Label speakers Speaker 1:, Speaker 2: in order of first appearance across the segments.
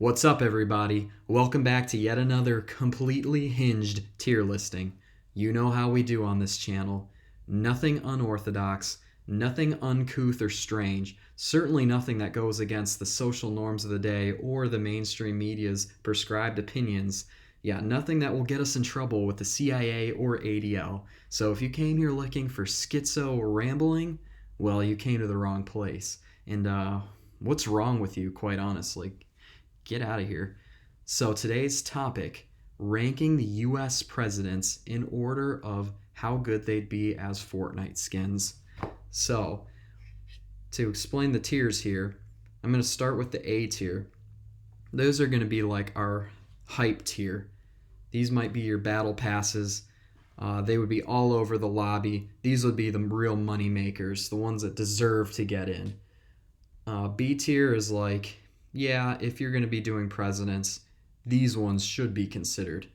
Speaker 1: What's up, everybody? Welcome back to yet another completely hinged tier listing. You know how we do on this channel. Nothing unorthodox, nothing uncouth or strange, certainly nothing that goes against the social norms of the day or the mainstream media's prescribed opinions. Yeah, nothing that will get us in trouble with the CIA or ADL. So if you came here looking for schizo rambling, well, you came to the wrong place. And what's wrong with you, quite honestly? Get out of here. So today's topic, ranking the US presidents in order of how good they'd be as Fortnite skins. So, to explain the tiers here, I'm going to start with the A tier. Those are going to be like our hype tier. These might be your battle passes. They would be all over the lobby. These would be the real money makers, the ones that deserve to get in. B tier is like, yeah, if you're going to be doing presidents, these ones should be considered.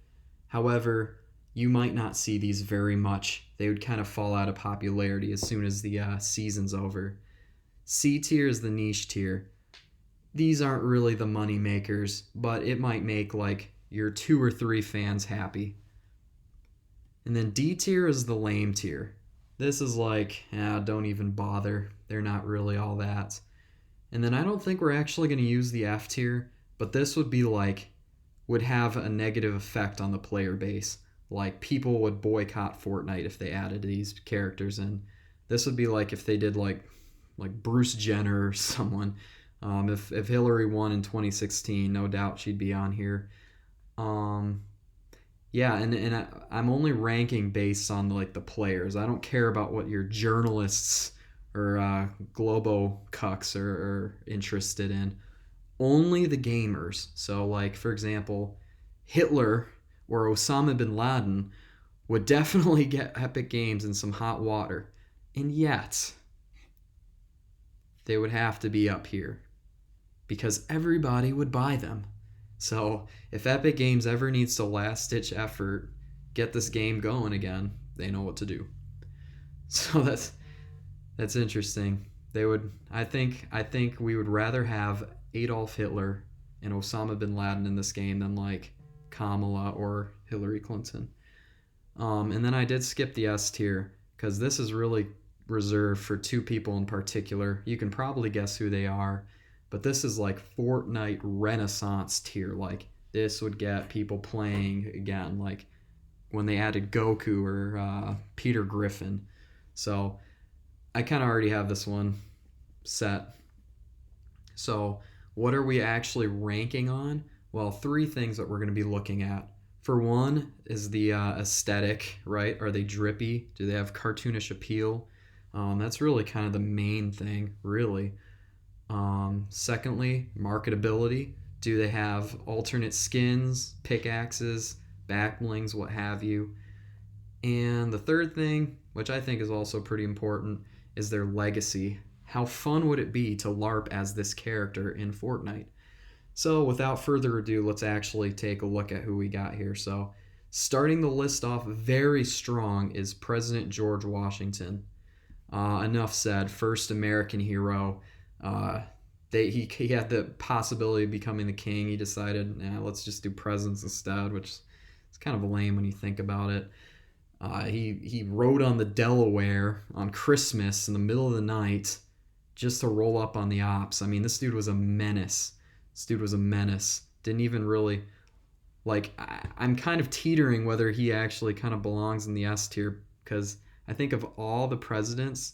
Speaker 1: However, you might not see these very much. They would kind of fall out of popularity as soon as the season's over. C tier is the niche tier. These aren't really the money makers, but it might make like your 2 or 3 fans happy. And then D tier is the lame tier. This is like, don't even bother. They're not really all that. And then I don't think we're actually going to use the F tier, but this would be like, would have a negative effect on the player base. Like people would boycott Fortnite if they added these characters in. This would be like if they did like Bruce Jenner or someone. If Hillary won in 2016, no doubt she'd be on here. Yeah, and I'm only ranking based on like the players. I don't care about what your journalists or globo cucks are interested in. Only the gamers. So like, for example, Hitler or Osama bin Laden would definitely get Epic Games in some hot water. And yet, they would have to be up here because everybody would buy them. So if Epic Games ever needs to last-ditch effort, get this game going again, they know what to do. So that's interesting. They would, I think we would rather have Adolf Hitler and Osama bin Laden in this game than like Kamala or Hillary Clinton. And then I did skip the S tier because this is really reserved for 2 people in particular. You can probably guess who they are, but this is like Fortnite Renaissance tier. Like this would get people playing again, like when they added Goku or Peter Griffin. So I kind of already have this one set. So what are we actually ranking on? Well, 3 things that we're going to be looking at. For one is the aesthetic, right? Are they drippy? Do they have cartoonish appeal? That's really kind of the main thing, really. Secondly, marketability. Do they have alternate skins, pickaxes, backblings, what have you? And the third thing, which I think is also pretty important, is their legacy. How fun would it be to LARP as this character in Fortnite? So without further ado, let's actually take a look at who we got here. So starting the list off very strong is President George Washington. Enough said, first American hero. He had the possibility of becoming the king. He decided, let's just do presidents instead, which is kind of lame when you think about it. He rode on the Delaware on Christmas in the middle of the night just to roll up on the ops. I mean, this dude was a menace. Didn't even really, like, I'm kind of teetering whether he actually kind of belongs in the S tier because I think of all the presidents,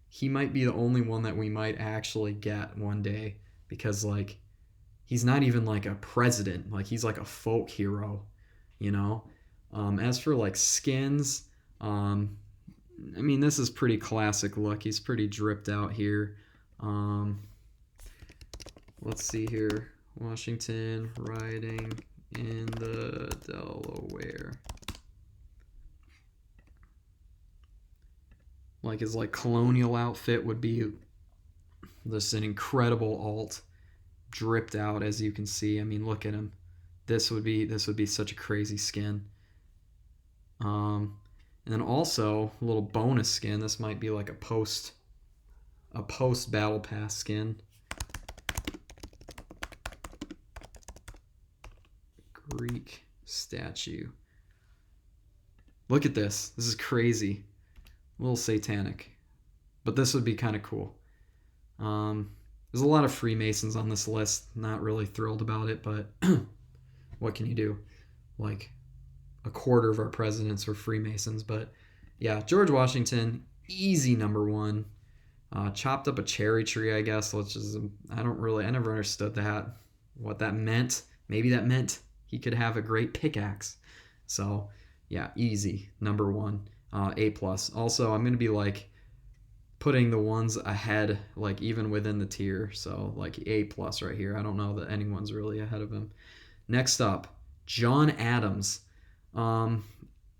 Speaker 1: he might be the only one that we might actually get one day because, like, he's not even like a president. Like, he's like a folk hero, you know? As for like skins, I mean, this is pretty classic look. He's pretty dripped out here. Let's see here. Washington riding in the Delaware. Like his like colonial outfit would be just an incredible alt, dripped out as you can see. I mean, look at him. This would be such a crazy skin. And then also a little bonus skin. This might be like a post battle pass skin. Greek statue. Look at this. This is crazy. A little satanic. But this would be kind of cool. There's a lot of Freemasons on this list. Not really thrilled about it, but what can you do? Like, a quarter of our presidents were Freemasons. But yeah, George Washington, easy number one. Chopped up a cherry tree, I guess, which is, I never understood that. What that meant. Maybe that meant he could have a great pickaxe. So, yeah, easy, number one. A+. Also, I'm going to be like putting the ones ahead, like even within the tier. So, like A+ right here. I don't know that anyone's really ahead of him. Next up, John Adams. I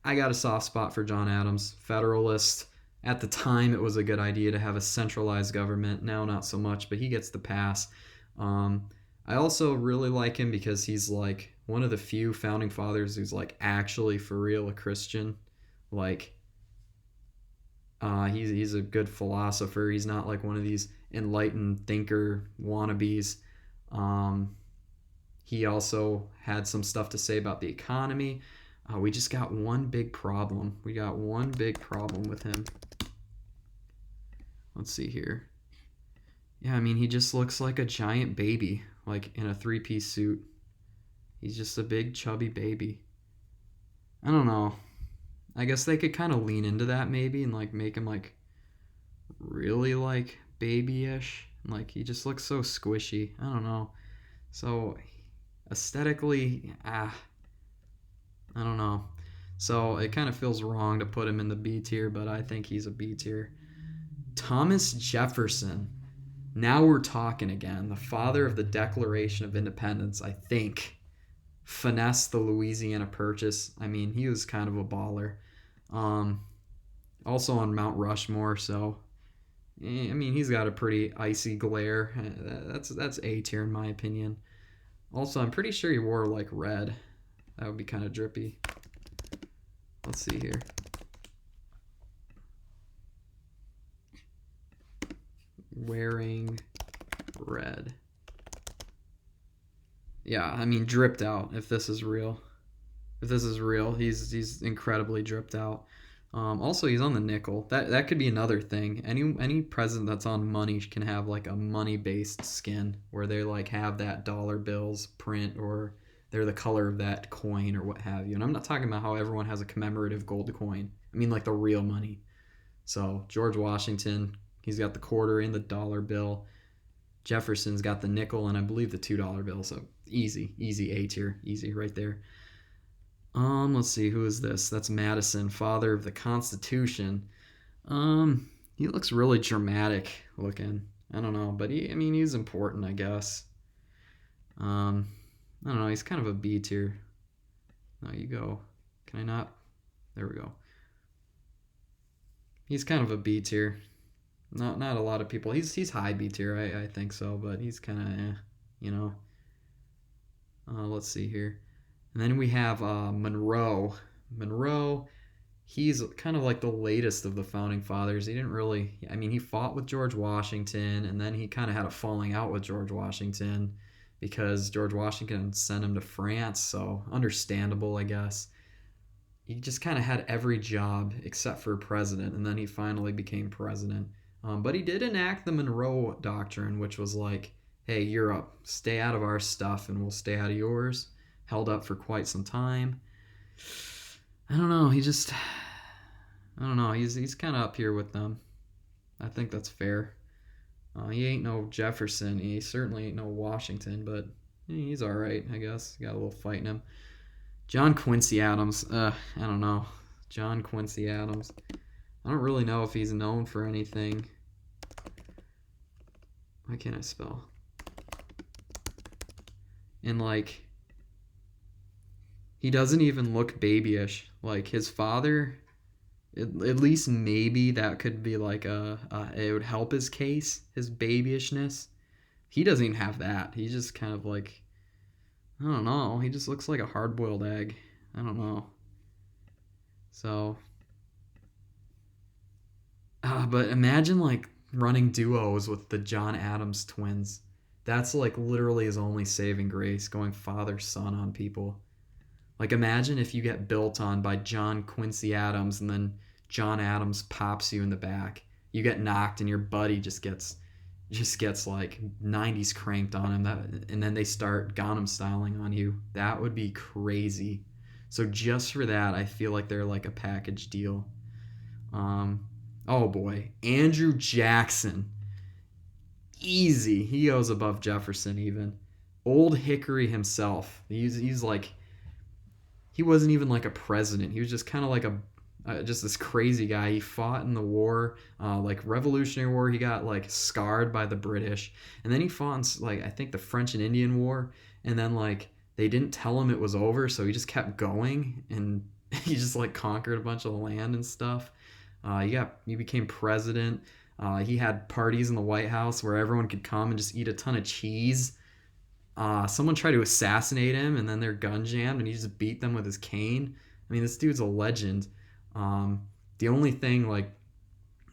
Speaker 1: got a soft spot for John Adams. Federalist. At the time, it was a good idea to have a centralized government. Now, not so much, but he gets the pass. I also really like him because he's like one of the few founding fathers who's like actually for real a Christian. Like, he's a good philosopher. He's not like one of these enlightened thinker wannabes. He also had some stuff to say about the economy. We just got one big problem. We got one big problem with him. Let's see here. Yeah, I mean, he just looks like a giant baby, like in a three-piece suit. He's just a big, chubby baby. I don't know. I guess they could kind of lean into that maybe and like make him like really like babyish. Like he just looks so squishy. I don't know. So aesthetically, I don't know. So it kind of feels wrong to put him in the B tier, but I think he's a B tier. Thomas Jefferson. Now we're talking again. The father of the Declaration of Independence, I think. Finessed the Louisiana Purchase. I mean, he was kind of a baller. Also on Mount Rushmore, so I mean, he's got a pretty icy glare. That's A tier in my opinion. Also, I'm pretty sure he wore like red. That would be kind of drippy. Let's see here. Wearing red. Yeah, I mean, dripped out, if this is real. If this is real, he's incredibly dripped out. Also, he's on the nickel. That could be another thing. Any president that's on money can have like a money-based skin where they like have that dollar bills print or they're the color of that coin or what have you. And I'm not talking about how everyone has a commemorative gold coin. I mean like the real money. So George Washington, he's got the quarter and the dollar bill. Jefferson's got the nickel and I believe the $2 bill. So easy A tier, easy right there. Let's see, who is this? That's Madison, father of the Constitution. He looks really dramatic looking. I don't know, but he's important, I guess. I don't know, he's kind of a B tier. Now you go. Can I not? There we go. He's kind of a B tier. Not a lot of people. He's high B tier, I think so, but he's kind of you know. Let's see here. And then we have Monroe. Monroe, he's kind of like the latest of the founding fathers. He didn't really, he fought with George Washington, and then he kind of had a falling out with George Washington because George Washington sent him to France, so understandable, I guess. He just kind of had every job except for president, and then he finally became president. But he did enact the Monroe Doctrine, which was like, hey, Europe, stay out of our stuff and we'll stay out of yours. Held up for quite some time. I don't know. He's kind of up here with them. I think that's fair. He ain't no Jefferson. He certainly ain't no Washington, but he's all right, I guess. Got a little fight in him. John Quincy Adams. I don't know. John Quincy Adams. I don't really know if he's known for anything. Why can't I spell? And like, he doesn't even look babyish. Like his father, at least maybe that could be like it would help his case, his babyishness. He doesn't even have that. He's just kind of like, I don't know. He just looks like a hard-boiled egg. I don't know. So, but imagine like running duos with the John Adams twins. That's like literally his only saving grace, going father-son on people. Like imagine if you get built on by John Quincy Adams and then John Adams pops you in the back. You get knocked and your buddy just gets like 90s cranked on him, and then they start Gangnam styling on you. That would be crazy. So just for that, I feel like they're like a package deal. Oh boy, Andrew Jackson. Easy. He goes above Jefferson even. Old Hickory himself. He's like, he wasn't even like a president. He was just kind of like just this crazy guy. He fought in the war, like Revolutionary War. He got like scarred by the British, and then he fought in, like I think the French and Indian War, and then like they didn't tell him it was over, so he just kept going, and he just like conquered a bunch of land and stuff. He became president. He had parties in the White House where everyone could come and just eat a ton of cheese. Someone tried to assassinate him, and then their gun jammed, and he just beat them with his cane. I mean, this dude's a legend. The only thing, like,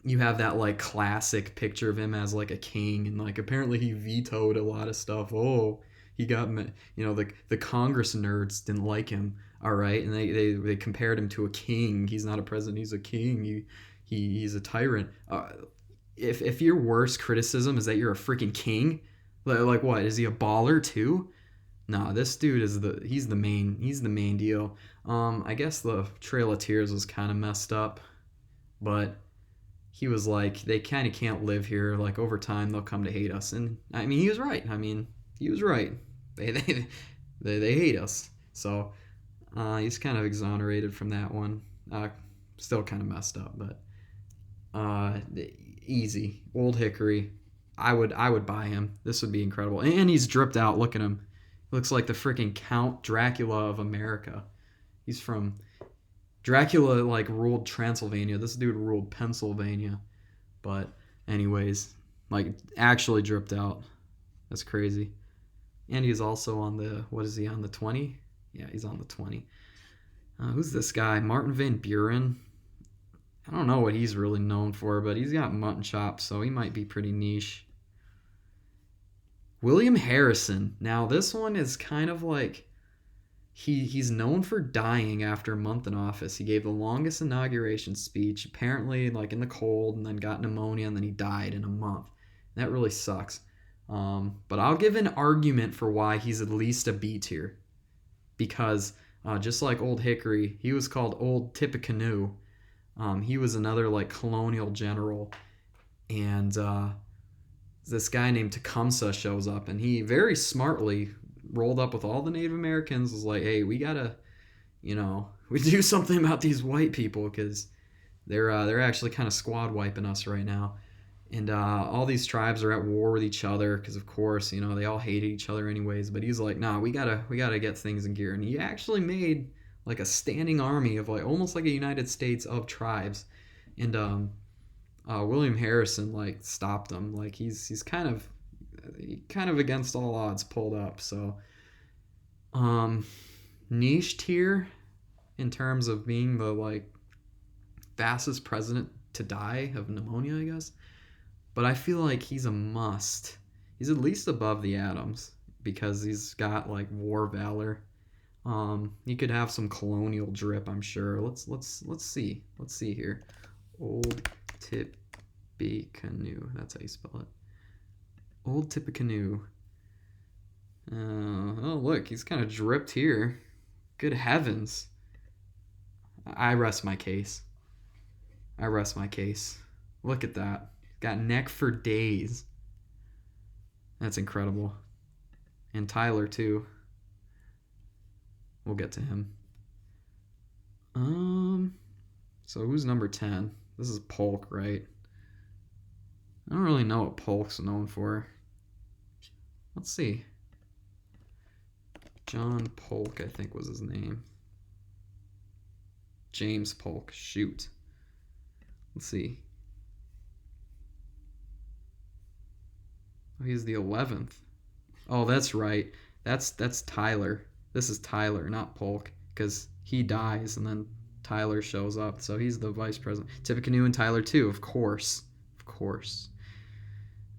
Speaker 1: you have that like classic picture of him as like a king, and like apparently he vetoed a lot of stuff. Oh, he got, the Congress nerds didn't like him. All right, and they compared him to a king. He's not a president. He's a king. He's a tyrant. If your worst criticism is that you're a freaking king, like what, is he a baller too? Nah, this dude he's the main deal. I guess the Trail of Tears was kind of messed up, but he was like, they kind of can't live here. Like over time, they'll come to hate us, and I mean, he was right. They hate us. So he's kind of exonerated from that one. Still kind of messed up, but easy. Old Hickory. I would buy him. This would be incredible. And he's dripped out. Look at him. He looks like the freaking Count Dracula of America. He's from Dracula, like ruled Transylvania. This dude ruled Pennsylvania. But anyways, like actually dripped out. That's crazy. And he's also on what is he on, the 20? Yeah, he's on the 20. Who's this guy? Martin Van Buren. I don't know what he's really known for, but he's got mutton chops, so he might be pretty niche. William Harrison. Now, this one is kind of like, he's known for dying after a month in office. He gave the longest inauguration speech, apparently like in the cold, and then got pneumonia, and then he died in a month. That really sucks. But I'll give an argument for why he's at least a B tier. Because just like Old Hickory, he was called Old Tippecanoe. He was another like colonial general, and this guy named Tecumseh shows up, and he very smartly rolled up with all the Native Americans, was like, hey, we gotta, we do something about these white people, because they're actually kind of squad wiping us right now. And all these tribes are at war with each other because, of course, they all hated each other anyways. But he's like, nah, we gotta get things in gear. And he actually made like a standing army of like almost like a United States of tribes. And William Harrison like stopped him. Like he's kind of against all odds pulled up. So niche tier in terms of being the like fastest president to die of pneumonia, I guess. But I feel like he's a must. He's at least above the Adams because he's got like war valor. He could have some colonial drip, I'm sure. Let's see. Let's see here. Old Tippecanoe. That's how you spell it. Old Tippecanoe. Oh, look, he's kind of dripped here. Good heavens. I rest my case. Look at that. Got neck for days. That's incredible. And Tyler, too. We'll get to him. So who's number 10? This is Polk, right? I don't really know what Polk's known for. Let's see. John Polk, I think was his name. James Polk. Shoot. Let's see. Oh, he's the 11th. Oh, that's right. That's Tyler. This is Tyler, not Polk, because he dies and then Tyler shows up. So he's the vice president. Tippecanoe and Tyler too, of course.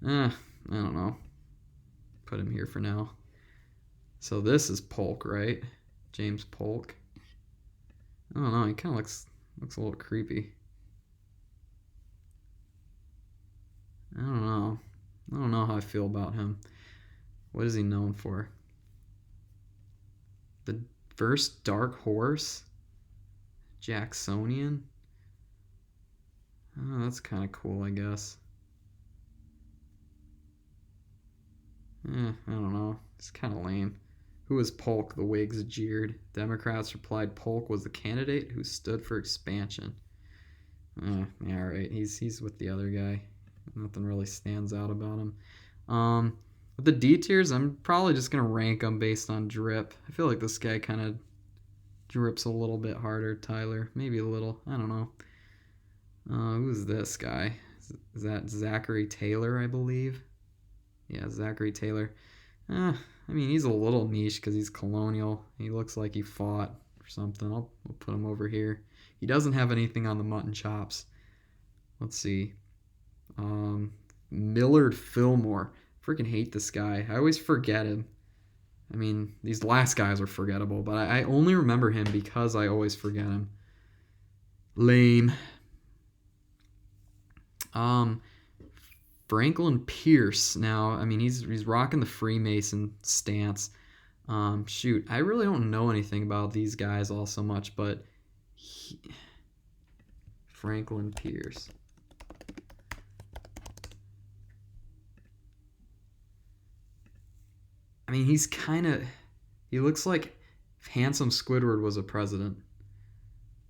Speaker 1: I don't know. Put him here for now. So this is Polk, right? James Polk. I don't know. He kind of looks a little creepy. I don't know. I don't know how I feel about him. What is he known for? The first Dark Horse? Jacksonian? Oh, that's kind of cool, I guess. I don't know. It's kind of lame. Who was Polk? The Whigs jeered. Democrats replied Polk was the candidate who stood for expansion. Yeah, alright. He's with the other guy. Nothing really stands out about him. With the D tiers, I'm probably just going to rank them based on drip. I feel like this guy kind of drips a little bit harder, Tyler. Maybe a little. I don't know. Who's this guy? Is that Zachary Taylor, I believe? Yeah, Zachary Taylor. I mean, he's a little niche because he's colonial. He looks like he fought or something. We'll put him over here. He doesn't have anything on the mutton chops. Let's see. Millard Fillmore. Freaking hate this guy. I always forget him. I mean, these last guys are forgettable, but I only remember him because I always forget him. Lame. Franklin Pierce. Now, I mean, he's rocking the Freemason stance. Shoot, I really don't know anything about these guys all so much, but Franklin Pierce. I mean, he looks like if Handsome Squidward was a president.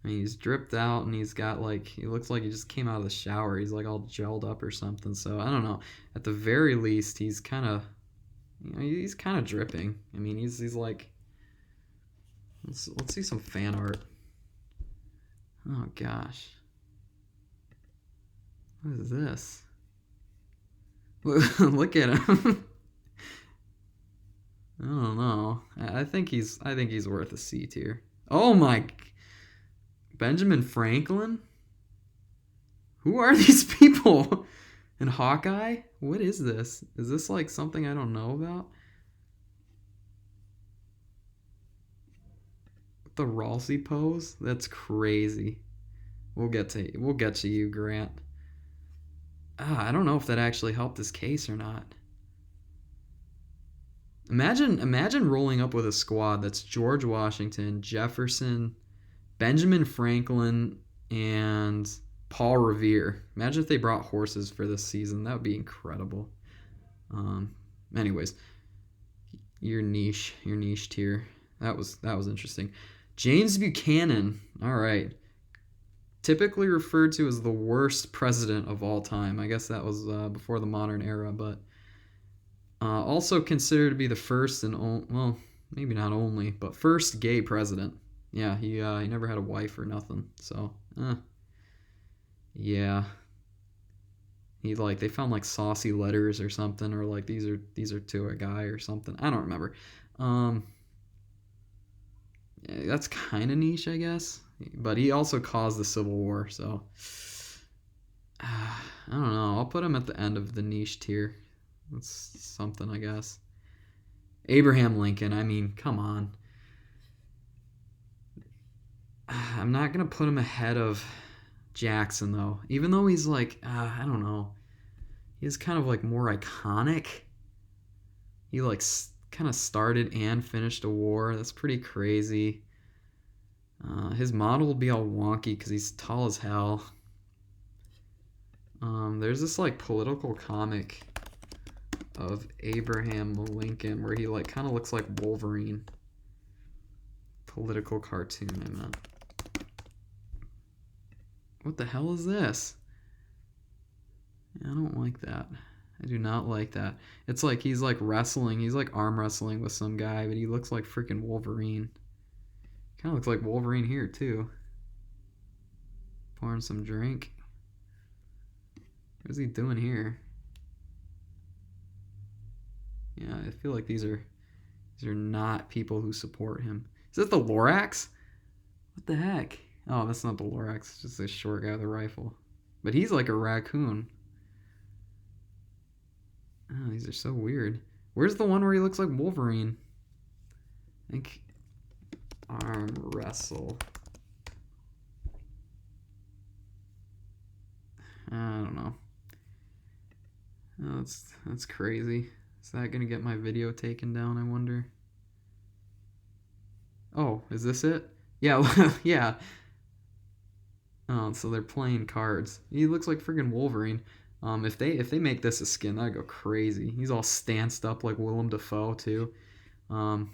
Speaker 1: I mean, he's dripped out and he's got he looks like he just came out of the shower. He's like all gelled up or something. So I don't know. At the very least, he's kind of, he's kind of dripping. I mean, he's like, let's see some fan art. Oh gosh. What is this? Look at him. I don't know. I think he's worth a C tier. Oh my. Benjamin Franklin? Who are these people? And Hawkeye? What is this? Is this like something I don't know about? The Ralsei pose? That's crazy. We'll get to you, Grant. I don't know if that actually helped his case or not. Imagine rolling up with a squad that's George Washington, Jefferson, Benjamin Franklin, and Paul Revere. Imagine if they brought horses for this season. That would be incredible. Anyways, your niche tier. That was interesting. James Buchanan. All right. Typically referred to as the worst president of all time. I guess that was before the modern era, but also considered to be the first and well, maybe not only, but first gay president. Yeah, he never had a wife or nothing. So, yeah. They found saucy letters or something, or these are to a guy or something. I don't remember. Yeah, that's kind of niche, I guess. But he also caused the Civil War, so I don't know. I'll put him at the end of the niche tier. That's something, I guess. Abraham Lincoln. I mean, come on. I'm not going to put him ahead of Jackson, though. Even though he's I don't know. He's kind of more iconic. He kind of started and finished a war. That's pretty crazy. His model will be all wonky because he's tall as hell. There's this political comic of Abraham Lincoln where he kind of looks like Wolverine. Political cartoon, I meant. What the hell is this? I don't like that. I do not like that. It's he's wrestling. He's arm wrestling with some guy, but he looks like freaking Wolverine. Kind of looks like Wolverine here, too. Pouring some drink. What is he doing here? Yeah, I feel like these are not people who support him. Is that the Lorax? What the heck? Oh, that's not the Lorax. It's just this short guy with a rifle. But he's like a raccoon. Oh, these are so weird. Where's the one where he looks like Wolverine? I think arm wrestle. I don't know. Oh, that's crazy. Is that gonna get my video taken down, I wonder? Oh, is this it? Yeah, yeah. Oh, so they're playing cards. He looks like friggin' Wolverine. If they make this a skin, that'd go crazy. He's all stanced up like Willem Dafoe too. Um,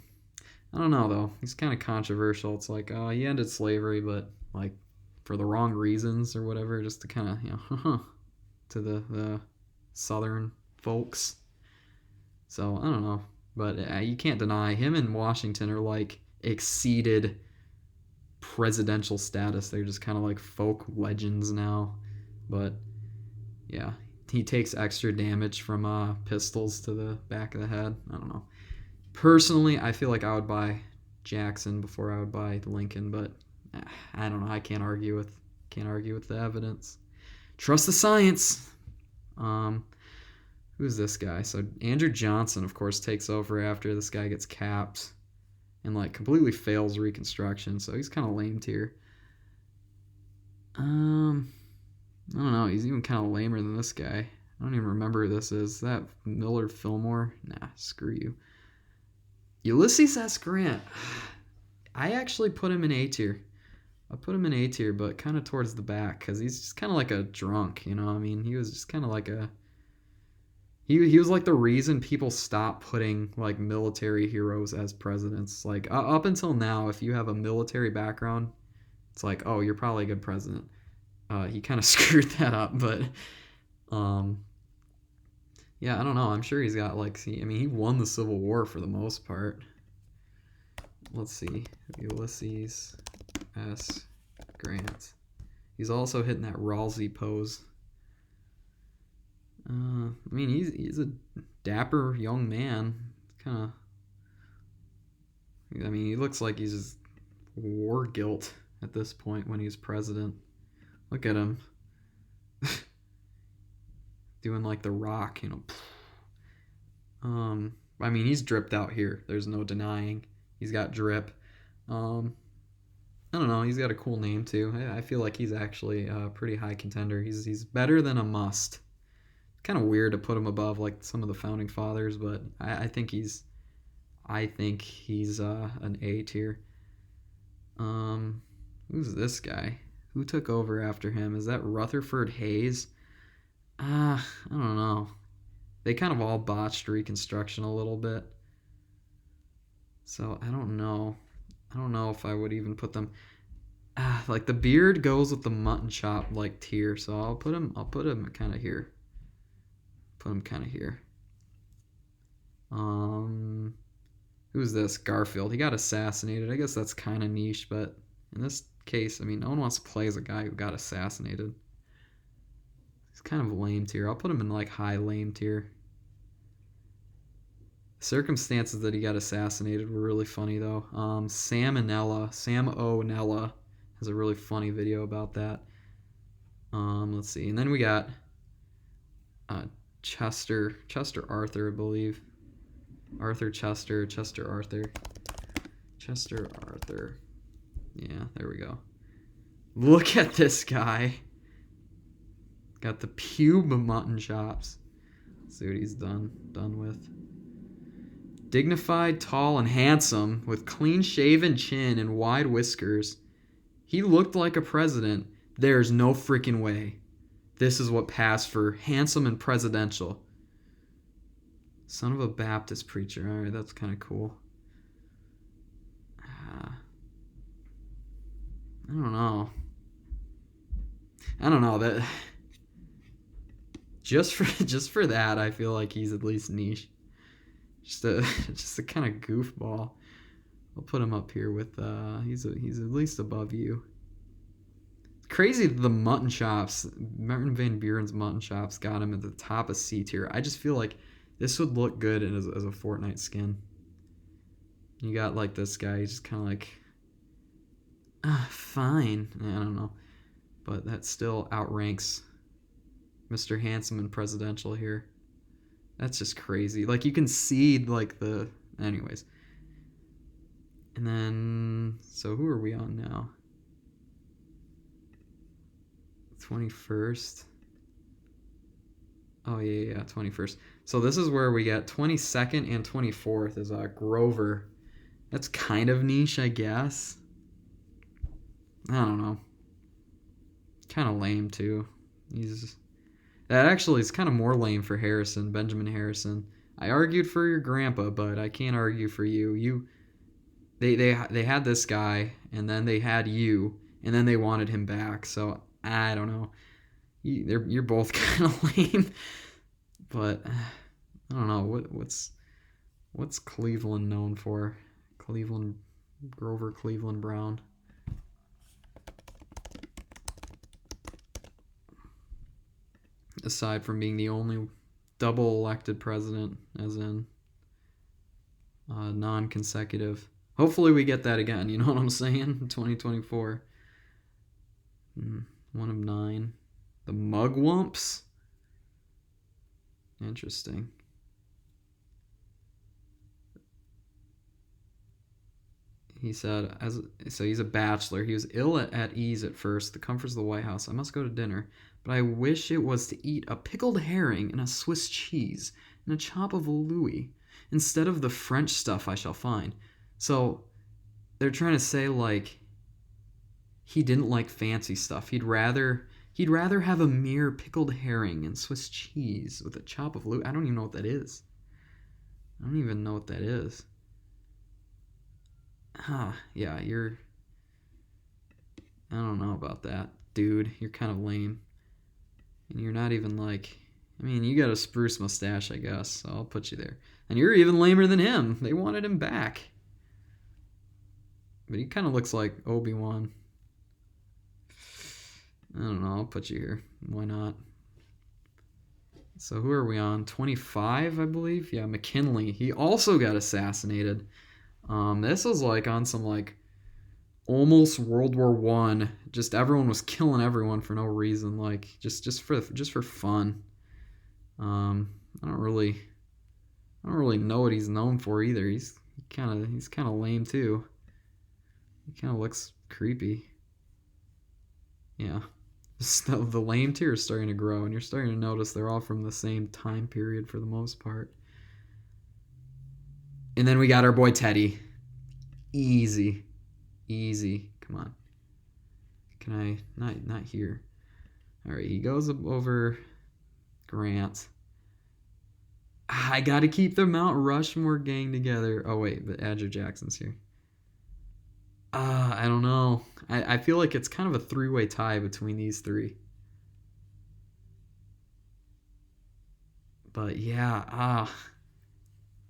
Speaker 1: I don't know though. He's kind of controversial. It's like, oh, he ended slavery, but like for the wrong reasons or whatever, just to kind of to the southern folks. So I don't know, but you can't deny him and Washington are like exceeded presidential status. They're just kind of like folk legends now. But yeah, he takes extra damage from pistols to the back of the head. I don't know. Personally, I feel like I would buy Jackson before I would buy Lincoln, but I don't know. I can't argue with the evidence. Trust the science. Who's this guy? So Andrew Johnson, of course, takes over after this guy gets capped and like completely fails Reconstruction. So he's kind of lame tier. I don't know. He's even kind of lamer than this guy. I don't even remember who this is. Is that Millard Fillmore? Nah, screw you. Ulysses S. Grant. I actually put him in A tier. I put him in A tier, but kind of towards the back because he's just kind of like a drunk, you know? I mean, he was just kind of like a... He was like the reason people stopped putting like military heroes as presidents. Like up until now, if you have a military background, it's like, oh, you're probably a good president. He kind of screwed that up, but yeah, I don't know. I'm sure he's got like, he won the Civil War for the most part. Let's see, Ulysses S. Grant. He's also hitting that Ralsei pose. He's a dapper young man. Kind of. He looks like he's just war guilt at this point when he's president. Look at him. Doing like the Rock, you know. He's dripped out here. There's no denying. He's got drip. I don't know. He's got a cool name too. I feel like he's actually a pretty high contender. He's better than a must. Kind of weird to put him above like some of the founding fathers, but I think he's an A tier. Who's this guy? Who took over after him? Is that Rutherford Hayes? I don't know. They kind of all botched Reconstruction a little bit. So I don't know. I don't know if I would even put them. Like the beard goes with the mutton chop like tier, so I'll put him kind of here. Put him kind of here. Who's this? Garfield. He got assassinated. I guess that's kind of niche, but in this case, no one wants to play as a guy who got assassinated. He's kind of lame tier. I'll put him in like high lame tier. Circumstances that he got assassinated were really funny though. Sam O. Nella has a really funny video about that. Let's see. And then we got Chester Arthur, I believe. Chester Arthur. Yeah, there we go. Look at this guy. Got the pube mutton chops. Let's see what he's done with. Dignified, tall, and handsome, with clean-shaven chin and wide whiskers. He looked like a president. There's no freaking way. This is what passed for handsome and presidential. Son of a Baptist preacher. All right, that's kind of cool. I don't know that. Just for that, I feel like he's at least niche. Just a kind of goofball. I'll put him up here with. He's at least above you. Crazy the mutton chops. Martin Van Buren's mutton chops got him at the top of C tier. I just feel like this would look good as a Fortnite skin. You got like this guy. He's just kind of like, fine. I don't know, but that still outranks Mr. Handsome and Presidential here. That's just crazy. Like you can see like anyways. And then, so who are we on now? 21st. Oh, yeah, 21st. So this is where we get 22nd and 24th is Grover. That's kind of niche, I guess. I don't know. Kind of lame, too. That actually is kind of more lame for Harrison, Benjamin Harrison. I argued for your grandpa, but I can't argue for you. They had this guy, and then they had you, and then they wanted him back. So I don't know. You're both kind of lame, but I don't know what's Cleveland known for. Grover Cleveland Brown. Aside from being the only double elected president, as in non-consecutive. Hopefully we get that again, you know what I'm saying? 2024. One of 9. The Mugwumps? Interesting. He said, so he's a bachelor. He was ill at ease at first, the comforts of the White House. I must go to dinner, but I wish it was to eat a pickled herring and a Swiss cheese and a chop of Louis instead of the French stuff I shall find. So they're trying to say, like, he didn't like fancy stuff. He'd rather have a mere pickled herring and Swiss cheese with a chop of Louis. I don't even know what that is. Yeah, I don't know about that, dude. You're kind of lame. And you're not even like, I mean, you got a spruce mustache, I guess, so I'll put you there. And you're even lamer than him. They wanted him back. But he kind of looks like Obi-Wan. I don't know, I'll put you here. Why not? So who are we on? 25, I believe? Yeah, McKinley. He also got assassinated. This was like on some like almost World War One. Just everyone was killing everyone for no reason, like just for fun. I don't really know what he's known for either. He's kind of lame too. He kind of looks creepy. Yeah. The lame tier is starting to grow, and you're starting to notice they're all from the same time period for the most part. And then we got our boy Teddy. Easy. Come on. Can I? Not here. All right, he goes over Grant. I got to keep the Mount Rushmore gang together. Oh, wait, but Andrew Jackson's here. I don't know. I feel like it's kind of a 3-way tie between these 3. But yeah,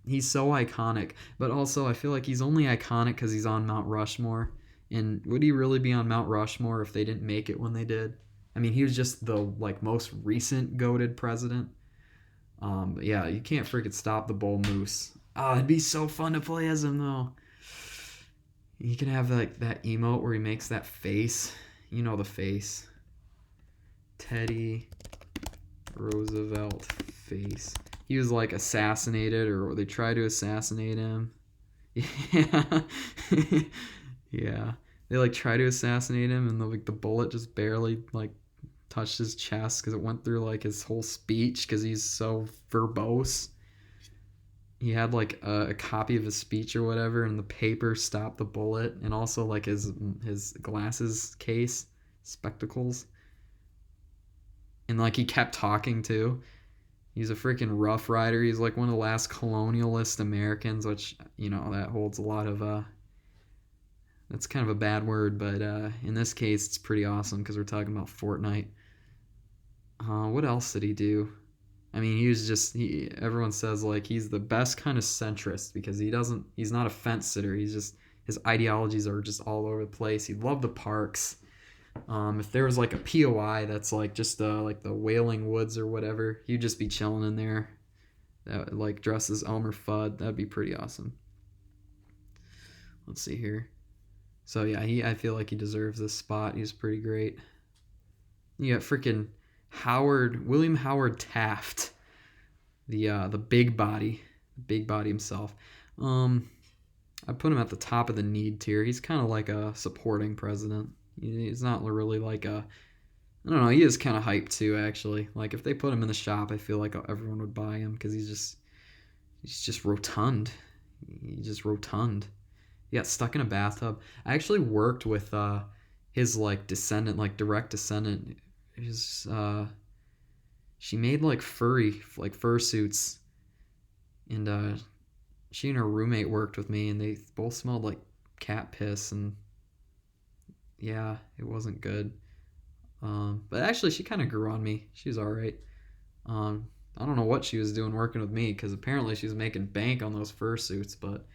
Speaker 1: he's so iconic. But also, I feel like he's only iconic because he's on Mount Rushmore. And would he really be on Mount Rushmore if they didn't make it when they did? I mean, he was just the like most recent goated president. But yeah, you can't freaking stop the bull moose. It'd be so fun to play as him though. He can have like that emote where he makes that face. You know the face. Teddy Roosevelt face. He was like assassinated, or they tried to assassinate him. Yeah. Yeah. They like try to assassinate him, and the bullet just barely like touched his chest because it went through like his whole speech because he's so verbose. He had like a copy of his speech or whatever, and the paper stopped the bullet, and also like his glasses case, spectacles, and like he kept talking too. He's a freaking Rough Rider. He's like one of the last colonialist Americans, which that holds a lot of that's kind of a bad word, but in this case it's pretty awesome because we're talking about Fortnite. What else did he do? I mean, everyone says like he's the best kind of centrist because he's not a fence sitter. His ideologies are just all over the place. He loved the parks. If there was like a POI that's like just like the Wailing Woods or whatever, he'd just be chilling in there. That like dressed as Elmer Fudd. That'd be pretty awesome. Let's see here. So yeah, I feel like he deserves this spot. He's pretty great. You got freaking William Howard Taft, the big body himself. I put him at the top of the need tier. He's kind of like a supporting president. He's not really like a. I don't know. He is kind of hyped too, actually. Like if they put him in the shop, I feel like everyone would buy him because he's just rotund. He's just rotund. He got stuck in a bathtub. I actually worked with his like descendant, like direct descendant. His she made like fursuits, and she and her roommate worked with me, and they both smelled like cat piss, and yeah, it wasn't good. But actually, she kind of grew on me. She's all right. I don't know what she was doing working with me because apparently she was making bank on those fursuits. But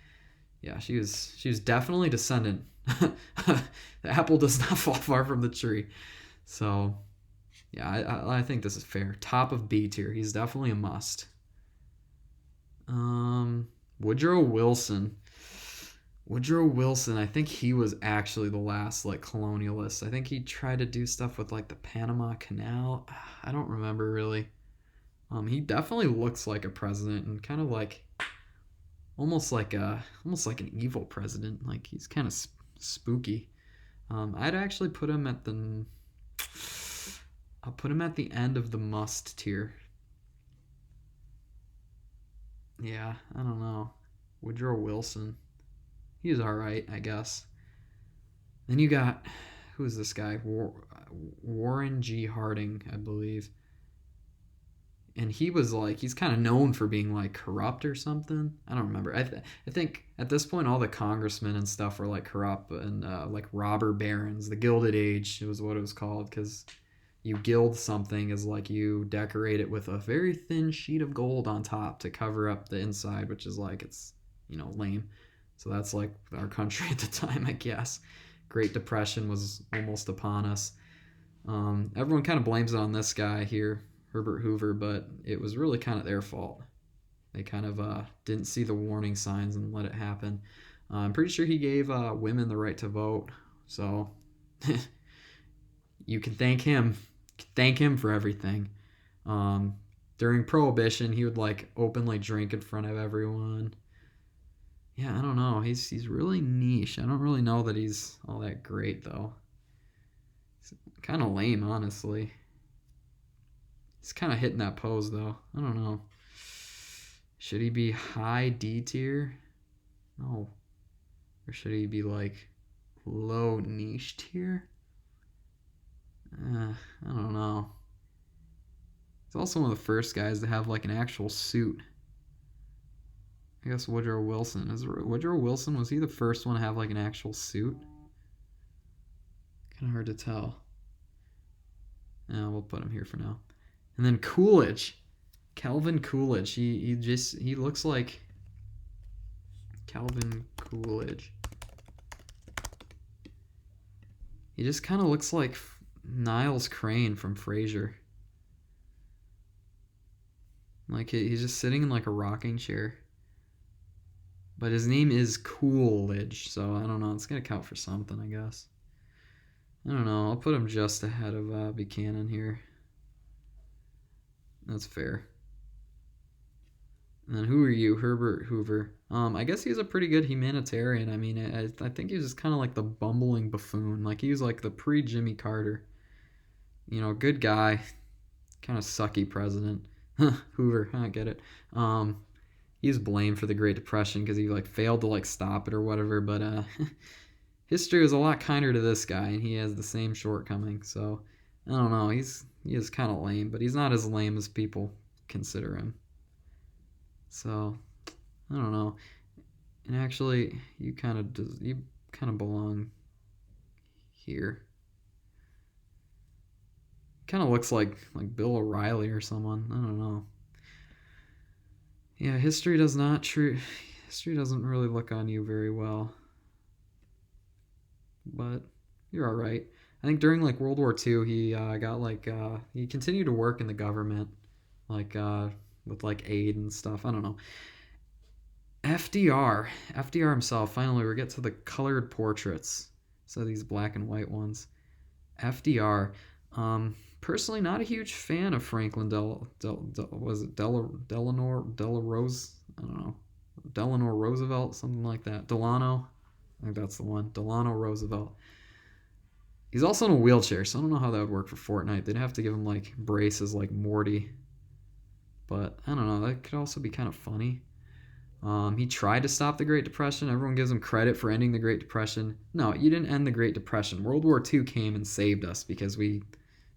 Speaker 1: yeah, she was definitely descendant. The apple does not fall far from the tree. So yeah, I think this is fair. Top of B tier. He's definitely a must. Woodrow Wilson. Woodrow Wilson, I think he was actually the last like colonialist. I think he tried to do stuff with like the Panama Canal. I don't remember really. He definitely looks like a president and kind of like almost like an evil president. Like he's kind of spooky. I'd actually put him at the. I'll put him at the end of the must tier. Yeah, I don't know. Woodrow Wilson. He's all right, I guess. Then you got who is this guy? Warren G. Harding, I believe. And he was like he's kind of known for being like corrupt or something. I don't remember. I think at this point all the congressmen and stuff were like corrupt and like robber barons. The Gilded Age was what it was called because you gild something as like you decorate it with a very thin sheet of gold on top to cover up the inside, which is like it's lame. So that's like our country at the time, I guess. Great Depression was almost upon us. Everyone kind of blames it on this guy here, Herbert Hoover, but it was really kind of their fault. They kind of didn't see the warning signs and let it happen. I'm pretty sure he gave women the right to vote. So you can thank him. Thank him for everything. During Prohibition, he would like openly drink in front of everyone. Yeah, I don't know. He's really niche. I don't really know that he's all that great though. It's kind of lame, honestly. He's kind of hitting that pose though. I don't know. Should he be high D tier? No. Or should he be like low niche tier? I don't know. He's also one of the first guys to have like an actual suit. I guess Woodrow Wilson. Woodrow Wilson, was he the first one to have like an actual suit? Kind of hard to tell. Yeah, we'll put him here for now. And then Coolidge. Calvin Coolidge. He looks like Calvin Coolidge. He just kind of looks like Niles Crane from Frasier. Like he's just sitting in like a rocking chair. But his name is Coolidge, so I don't know. It's going to count for something, I guess. I don't know. I'll put him just ahead of Buchanan here. That's fair. And then who are you? Herbert Hoover. I guess he's a pretty good humanitarian. I mean, I think he was just kind of like the bumbling buffoon. Like he was like the pre-Jimmy Carter. Good guy. Kind of sucky president. Hoover, I get it. He's blamed for the Great Depression because he like failed to like stop it or whatever. But history was a lot kinder to this guy, and he has the same shortcomings. So I don't know. He is kind of lame, but he's not as lame as people consider him. So I don't know. And actually, you kind of belong here. Kind of looks like Bill O'Reilly or someone. I don't know. Yeah, history doesn't really look on you very well. But you're all right. I think during like World War II, he got like he continued to work in the government, like with like aid and stuff. I don't know. FDR himself. Finally, we get to the colored portraits. So these black and white ones. FDR. Personally, not a huge fan of Franklin Delano Rose. I don't know Delano Roosevelt, something like that. Delano, I think that's the one. Delano Roosevelt. He's also in a wheelchair, so I don't know how that would work for Fortnite. They'd have to give him like braces like Morty. But I don't know, that could also be kind of funny. He tried to stop the Great Depression. Everyone gives him credit for ending the Great Depression. No, you didn't end the Great Depression. World War II came and saved us because we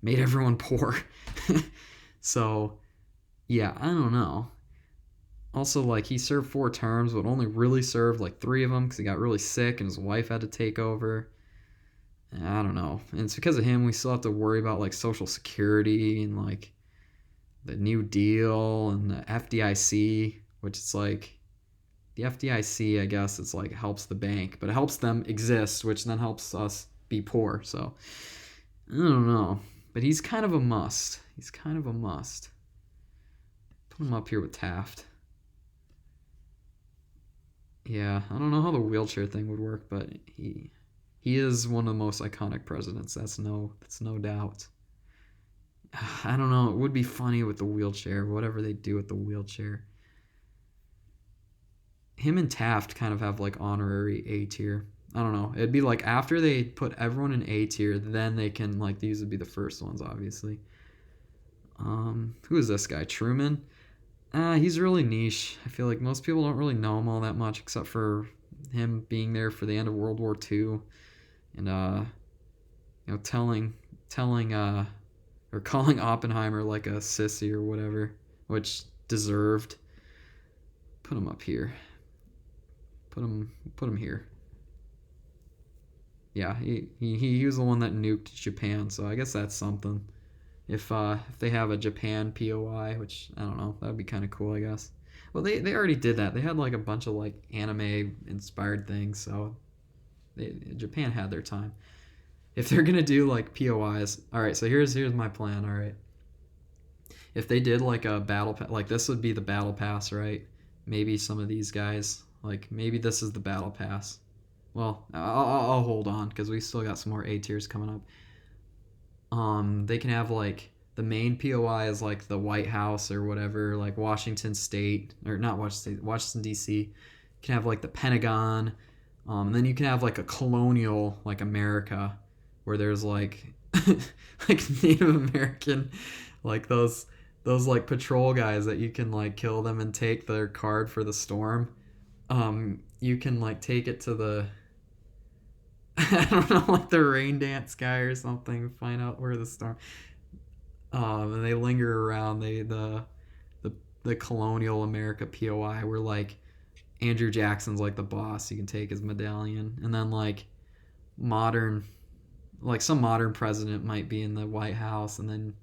Speaker 1: made everyone poor. So, yeah, I don't know. Also, like, he served 4 terms, but only really served like 3 of them because he got really sick and his wife had to take over. I don't know. And it's because of him we still have to worry about like Social Security and like the New Deal and the FDIC, which is like the FDIC, I guess it's like helps the bank, but it helps them exist, which then helps us be poor. So I don't know. But he's kind of a must. He's kind of a must. Put him up here with Taft. Yeah, I don't know how the wheelchair thing would work, but he is one of the most iconic presidents. That's no doubt. I don't know. It would be funny with the wheelchair, whatever they do with the wheelchair. Him and Taft kind of have like honorary A tier. I don't know. It'd be like after they put everyone in A tier, then they can like these would be the first ones, obviously. Who is this guy? Truman? He's really niche. I feel like most people don't really know him all that much, except for him being there for the end of World War II, and telling or calling Oppenheimer like a sissy or whatever, which deserved. Put him up here. Put him here. Yeah, he was the one that nuked Japan, so I guess that's something. If they have a Japan POI, which I don't know, that would be kind of cool, I guess. Well, they already did that. They had like a bunch of like anime inspired things, so Japan had their time. If they're gonna do like POIs, all right. So here's my plan. All right, if they did like a battle pass, like this would be the battle pass, right? Maybe some of these guys, like maybe this is the battle pass. Well, I'll hold on because we still got some more A tiers coming up. They can have like the main POI is like the White House or whatever, like Washington State or not Washington State, Washington D.C. You can have like the Pentagon, and then you can have like a colonial like America, where there's like like Native American, like those like patrol guys that you can like kill them and take their card for the storm. You can like take it to the I don't know, like the rain dance guy or something. Find out where the storm. And they linger around the colonial America POI where like Andrew Jackson's like the boss. You can take his medallion, and then like modern, like some modern president might be in the White House, and then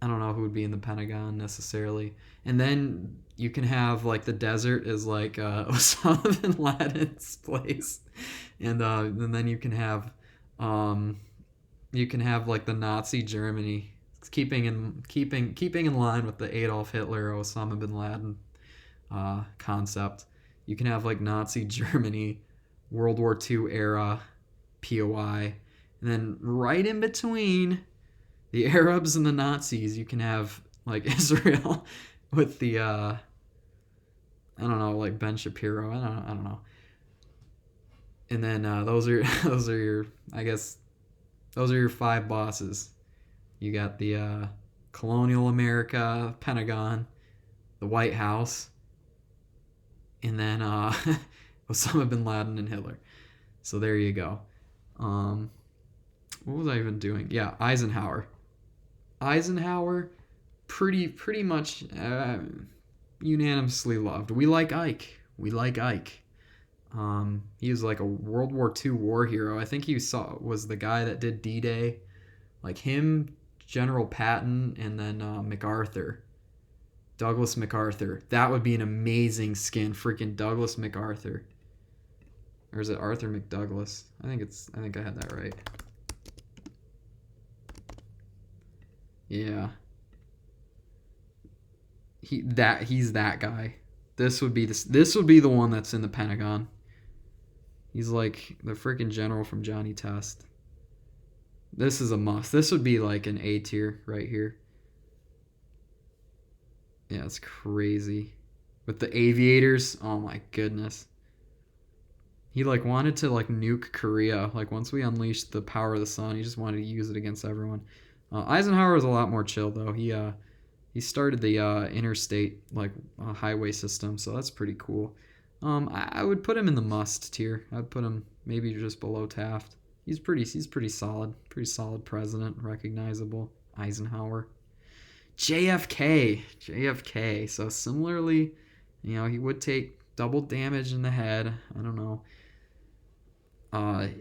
Speaker 1: I don't know who would be in the Pentagon necessarily. And then you can have like the desert is like Osama bin Laden's place, and then you can have like the Nazi Germany, keeping in line with the Adolf Hitler Osama bin Laden concept. You can have like Nazi Germany, World War II era POI, and then right in between the Arabs and the Nazis, you can have like Israel with the I don't know, like Ben Shapiro. I don't know. And then those are your, I guess those are your 5 bosses. You got the colonial America, Pentagon, the White House, and then Osama bin Laden and Hitler. So there you go. What was I even doing? Yeah, Eisenhower, pretty much unanimously loved. We like Ike. He was like a World War II war hero. I think he was the guy that did D-Day. Like him, General Patton, and then Douglas MacArthur. That would be an amazing skin. Freaking Douglas MacArthur. Or is it Arthur McDouglas? I think I had that right. Yeah. He's that guy. This would be the one that's in the Pentagon. He's like the freaking general from Johnny Test. This is a must. This would be like an A tier right here. Yeah, it's crazy. with the aviators. Oh my goodness. He like wanted to like nuke Korea. Like once we unleashed the power of the sun, he just wanted to use it against everyone. Eisenhower was a lot more chill though. He started the interstate like highway system, so that's pretty cool. I would put him in the must tier. I'd put him maybe just below Taft. He's pretty solid. Pretty solid president, recognizable. Eisenhower. JFK. So similarly, he would take double damage in the head. I don't know. I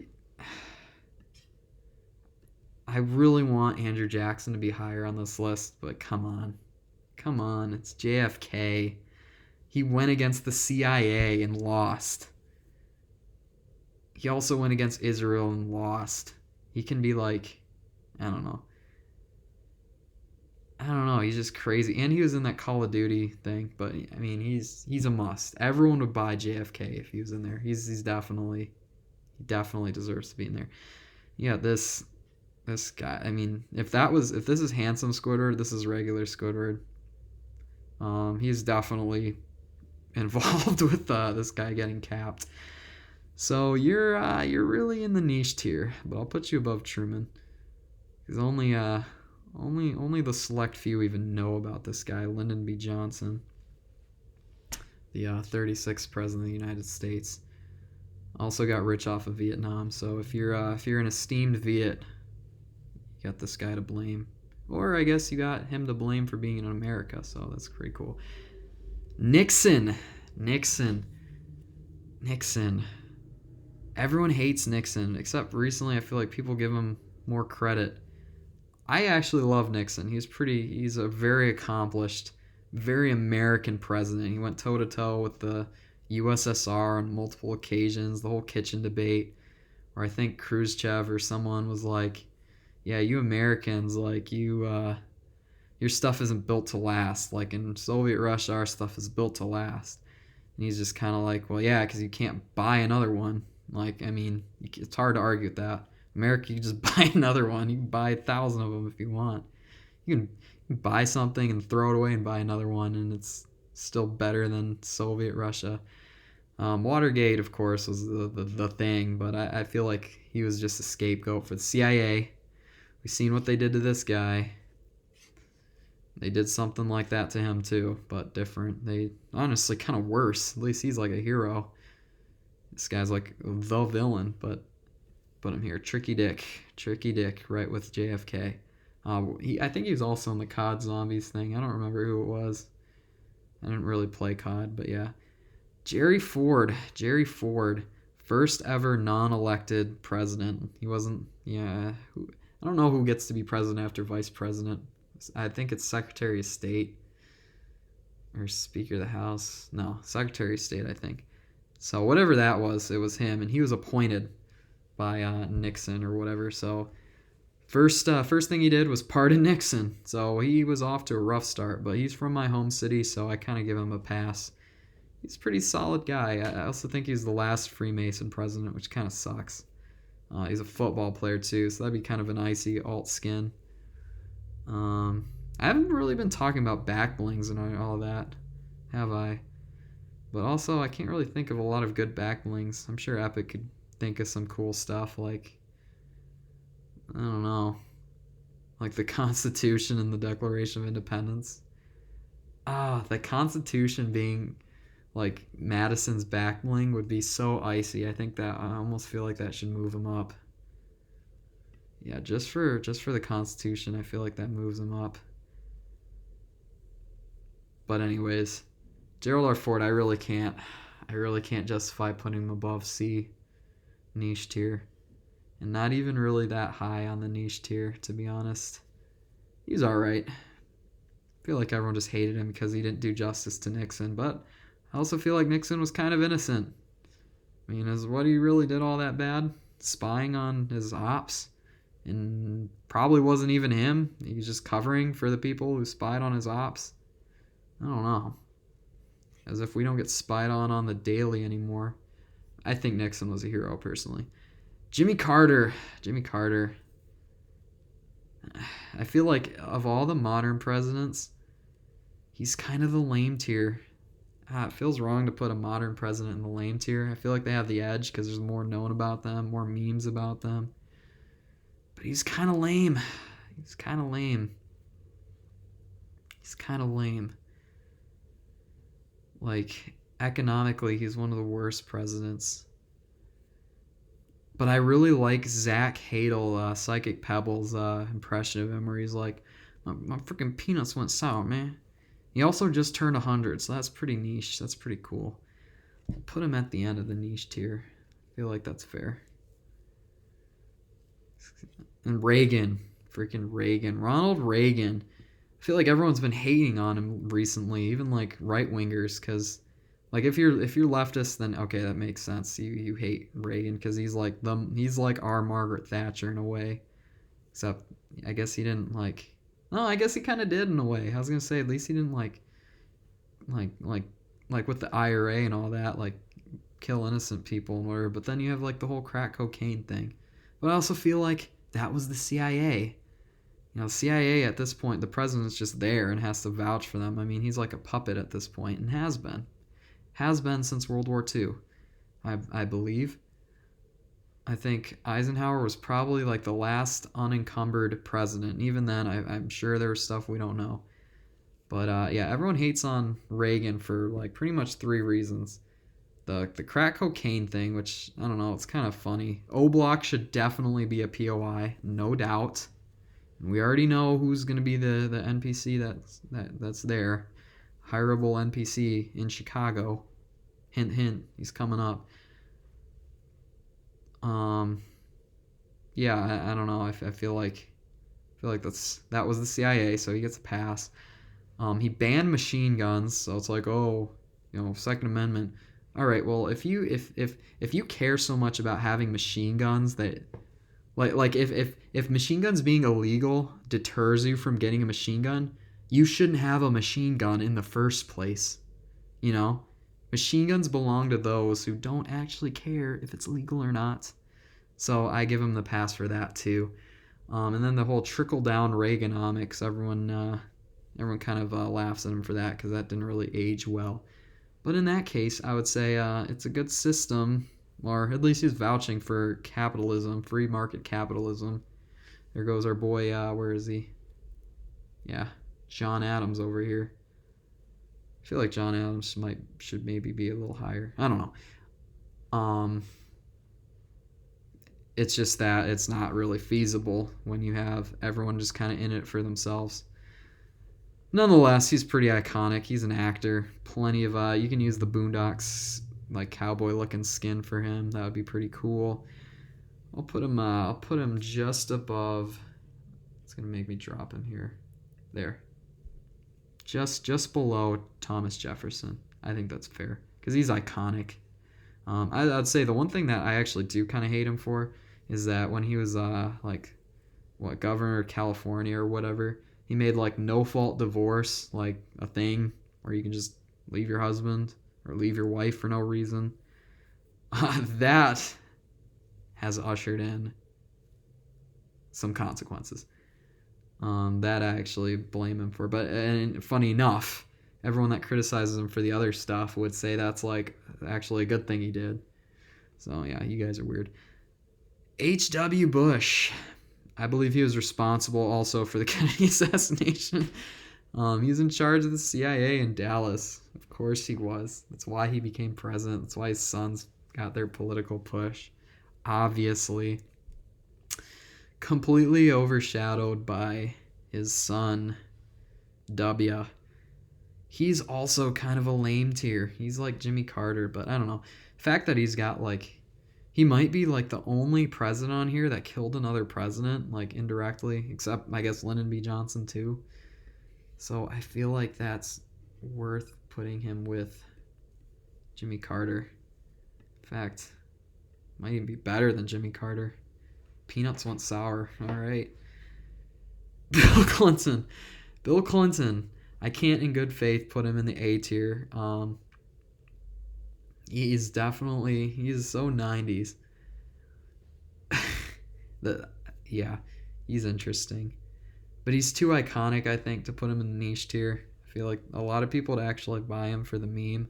Speaker 1: really want Andrew Jackson to be higher on this list, but come on, it's JFK. He went against the CIA and lost. He also went against Israel and lost. He can be like, I don't know. He's just crazy. And he was in that Call of Duty thing, but I mean, he's a must. Everyone would buy JFK if he was in there. He definitely deserves to be in there. Yeah, this guy. I mean, if this is handsome Squidward, this is regular Squidward. He's definitely involved with this guy getting capped. So you're really in the niche tier, but I'll put you above Truman. Because only the select few even know about this guy, Lyndon B. Johnson, the 36th president of the United States. Also got rich off of Vietnam. So if you're an esteemed Viet, you got this guy to blame. Or I guess you got him to blame for being in America. So that's pretty cool. Nixon. Everyone hates Nixon, except recently I feel like people give him more credit. I actually love Nixon. He's a very accomplished, very American president. He went toe-to-toe with the USSR on multiple occasions, the whole kitchen debate, where I think Khrushchev or someone was like, yeah, you Americans, like, your stuff isn't built to last. Like, in Soviet Russia, our stuff is built to last. And he's just kind of like, well, yeah, because you can't buy another one. Like, I mean, it's hard to argue with that. America, you can just buy another one. You can buy 1,000 of them if you want. You can buy something and throw it away and buy another one, and it's still better than Soviet Russia. Watergate, of course, was the thing, but I feel like he was just a scapegoat for the CIA. We've seen what they did to this guy. They did something like that to him too, but different. They honestly kind of worse. At least he's like a hero. This guy's like the villain, but put him here. Tricky Dick, right with JFK. I think he was also in the COD Zombies thing. I don't remember who it was. I didn't really play COD, but yeah. Jerry Ford, first ever non-elected president. He wasn't, I don't know who gets to be president after vice president. I think it's Secretary of State or Speaker of the House. No, Secretary of State, I think. So whatever that was, it was him, and he was appointed by Nixon or whatever. So first thing he did was pardon Nixon. So he was off to a rough start, but he's from my home city, so I kind of give him a pass. He's a pretty solid guy. I also think he's the last Freemason president, which kind of sucks. He's a football player too, so that'd be kind of an icy alt skin. I haven't really been talking about back blings and all that, have I? But also, I can't really think of a lot of good back blings. I'm sure Epic could think of some cool stuff like, I don't know, like the Constitution and the Declaration of Independence. The Constitution being like Madison's back bling would be so icy. I think that I almost feel like that should move him up. Yeah, just for the Constitution, I feel like that moves him up. But anyways, Gerald R. Ford, I really can't justify putting him above C niche tier. And not even really that high on the niche tier, to be honest. He's alright. I feel like everyone just hated him because he didn't do justice to Nixon, but I also feel like Nixon was kind of innocent. I mean, is what he really did all that bad? Spying on his ops? And probably wasn't even him. He was just covering for the people who spied on his ops. I don't know. As if we don't get spied on the daily anymore. I think Nixon was a hero, personally. Jimmy Carter. I feel like of all the modern presidents, he's kind of the lame tier. it feels wrong to put a modern president in the lame tier. I feel like they have the edge because there's more known about them, more memes about them. But he's kind of lame. He's kind of lame. He's kind of lame. Like, economically, he's one of the worst presidents. But I really like Zach Hadel, Psychic Pebbles' impression of him, where he's like, my freaking peanuts went sour, man. He also just turned 100, so that's pretty niche. That's pretty cool. I'll put him at the end of the niche tier. I feel like that's fair. And Reagan. Freaking Reagan. Ronald Reagan. I feel like everyone's been hating on him recently, even like right-wingers, because like if you're leftist, then okay, that makes sense. You hate Reagan because he's like our Margaret Thatcher in a way. Except I guess he didn't like. No, I guess he kind of did in a way. I was gonna say at least he didn't like with the IRA and all that, like kill innocent people and whatever. But then you have like the whole crack cocaine thing. But I also feel like that was the CIA. You know, CIA at this point, the president's just there and has to vouch for them. I mean, he's like a puppet at this point and has been. Has been since World War II, I believe. I think Eisenhower was probably like the last unencumbered president. And even then, I'm sure there was stuff we don't know. But yeah, everyone hates on Reagan for like pretty much 3 reasons. The crack cocaine thing, which, I don't know, it's kind of funny. O-Block should definitely be a POI, no doubt. We already know who's going to be the NPC that's there. Hireable NPC in Chicago. Hint, hint, he's coming up. Yeah, I don't know. I feel like that was the CIA, so he gets a pass. He banned machine guns, so it's like, oh, you know, Second Amendment. All right, well, if you care so much about having machine guns that like if machine guns being illegal deters you from getting a machine gun, you shouldn't have a machine gun in the first place. You know? Machine guns belong to those who don't actually care if it's legal or not. So I give him the pass for that too. And then the whole trickle-down Reaganomics, everyone kind of laughs at him for that because that didn't really age well. But in that case, I would say it's a good system, or at least he's vouching for capitalism, free market capitalism. There goes our boy, where is he? Yeah, John Adams over here. I feel like John Adams should maybe be a little higher. I don't know. It's just that it's not really feasible when you have everyone just kind of in it for themselves. Nonetheless, he's pretty iconic. He's an actor. Plenty of you can use the Boondocks like cowboy looking skin for him. That would be pretty cool. I'll put him just above. It's gonna make me drop him here. There. Just below Thomas Jefferson. I think that's fair because he's iconic. I'd say the one thing that I actually do kind of hate him for is that when he was governor of California or whatever, he made like no fault divorce like a thing where you can just leave your husband or leave your wife for no reason. That has ushered in some consequences. That I actually blame him for. But and funny enough, everyone that criticizes him for the other stuff would say that's like actually a good thing he did. So yeah, you guys are weird. H.W. Bush. I believe he was responsible also for the Kennedy assassination. He was in charge of the CIA in Dallas. Of course he was. That's why he became president. That's why his sons got their political push. Obviously. Completely overshadowed by his son, W. He's also kind of a lame tier. He's like Jimmy Carter, but I don't know. The fact that he's got like... He might be like the only president on here that killed another president, like indirectly, except I guess Lyndon B. Johnson too. So I feel like that's worth putting him with Jimmy Carter. In fact, might even be better than Jimmy Carter. Peanuts went sour. All right. Bill Clinton. Bill Clinton. I can't in good faith put him in the A tier. He's so 90s. Yeah, he's interesting. But he's too iconic, I think, to put him in the niche tier. I feel like a lot of people would actually buy him for the meme.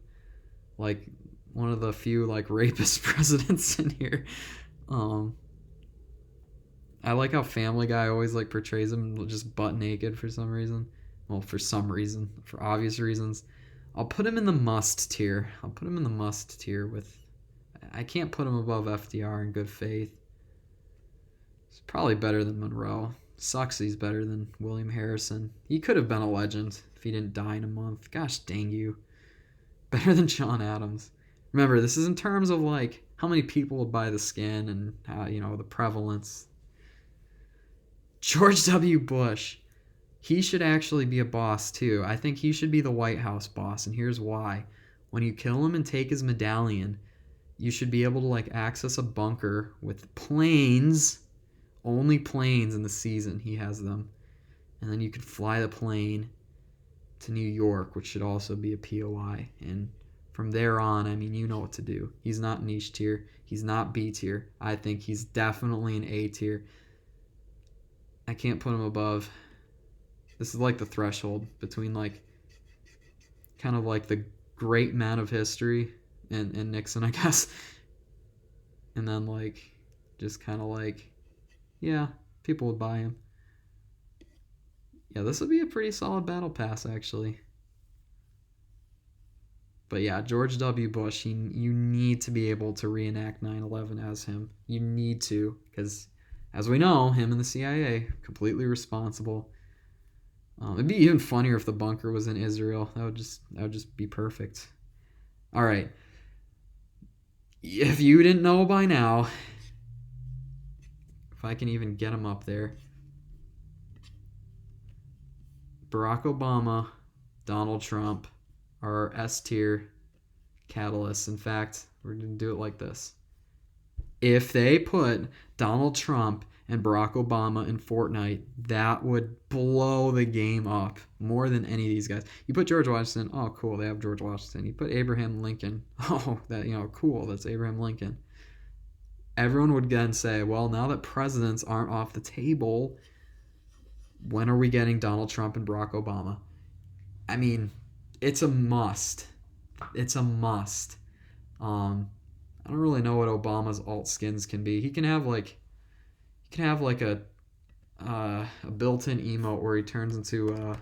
Speaker 1: like one of the few like rapist presidents in here. Um, I like how Family Guy always like portrays him just butt naked for some reason. Well, for some reason, for obvious reasons. I'll put him in the must tier. I'll put him in the must tier with. I can't put him above FDR in good faith. He's probably better than Monroe. Sucks he's better than William Harrison. He could have been a legend if he didn't die in a month. Gosh dang you. Better than John Adams. Remember, this is in terms of like how many people would buy the skin and how, the prevalence. George W. Bush. He should actually be a boss too. I think he should be the White House boss, and here's why. When you kill him and take his medallion, you should be able to like access a bunker with planes. Only planes in the season he has them. And then you could fly the plane to New York, which should also be a POI. And from there on, I mean, you know what to do. He's not niche tier. He's not B tier. I think he's definitely an A tier. I can't put him above. This is like the threshold between like kind of like the great man of history and Nixon, I guess. And then like just kind of like, yeah, people would buy him. Yeah, this would be a pretty solid battle pass actually. But yeah, George W. Bush, you need to be able to reenact 9/11 as him. You need to, because as we know, him and the CIA completely responsible. It'd be even funnier if the bunker was in Israel. That would just be perfect. All right. If you didn't know by now, if I can even get him up there, Barack Obama, Donald Trump are S tier catalysts. In fact, we're going to do it like this. If they put Donald Trump and Barack Obama in Fortnite, that would blow the game up more than any of these guys. You put George Washington, oh cool, they have George Washington. You put Abraham Lincoln, oh that cool, that's Abraham Lincoln. Everyone would then say, well, now that presidents aren't off the table, when are we getting Donald Trump and Barack Obama? I mean, it's a must. It's a must. I don't really know what Obama's alt skins can be. He can have like a built-in emote where he turns into